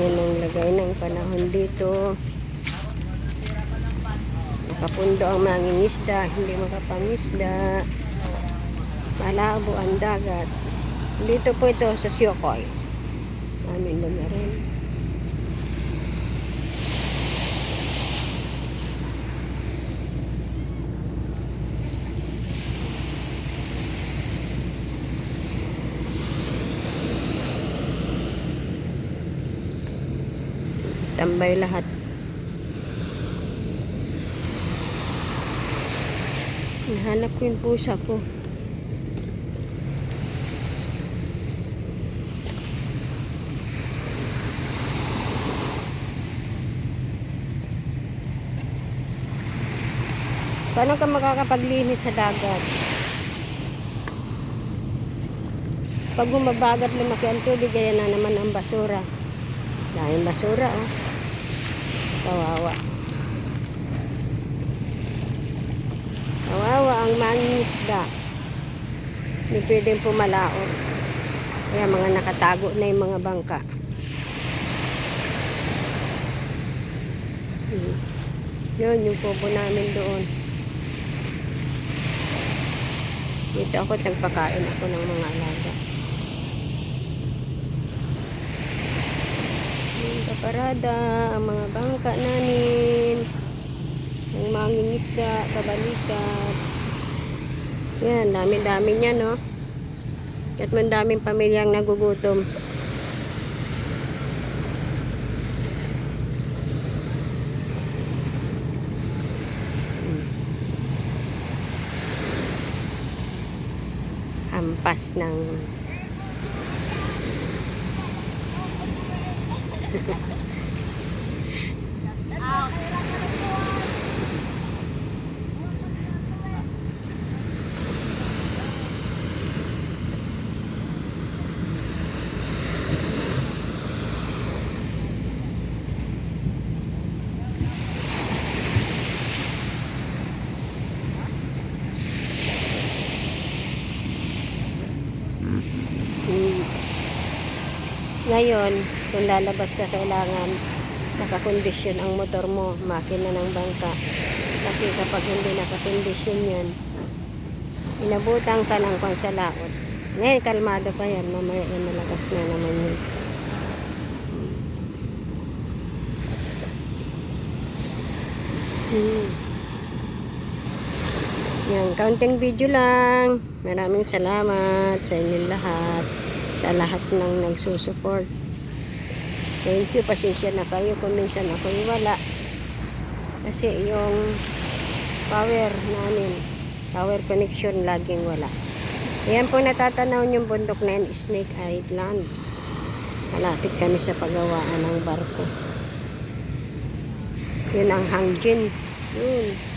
Yan ang lagay ng panahon dito. Nakapundo ang mangingisda, hindi makapangisda. Malabo ang dagat. Dito po ito sa Siyokoy. Aming lugar rin. Tambay lahat. Nahanap ko yung pusa ko. Paano ka makakapaglinis sa dagat? Pag bumabagat lumaki ang tubig, kaya na naman ang basura. Dahil basura, oh. Kawawa. Kawawa ang mangingisda. Hindi pwedeng pumalaot. Kaya mga nakatago na yung mga bangka. Yun, yung kubo namin doon. Dito ako, nagpakain ako ng mga alaga. Yung kaparada, ang mga bangka namin, ang mangingisda, kabalikat. Yan, dami-dami niya, no? At mandaming pamilyang nagugutom. Hampas ng Ngayon, kung lalabas ka, kailangan nakakondisyon ang motor mo, makina ng bangka. Kasi kapag hindi nakakondisyon yan, inabutan ka ng pansalaot. Ngayon, kalmado pa yan. Mamaya yan, malakas na naman yun. Yan, kaunting video lang. Maraming salamat sa inyong lahat. Sa lahat ng nagsusuport. Thank you. Pasensya na kayo kung minsan ako'y wala. Kasi yung power namin, power connection, laging wala. Ayan po natatanaw yung bundok na yan, Snake Island. Malapit kami sa paggawaan ng barko. Yun ang Hangjin. Yun.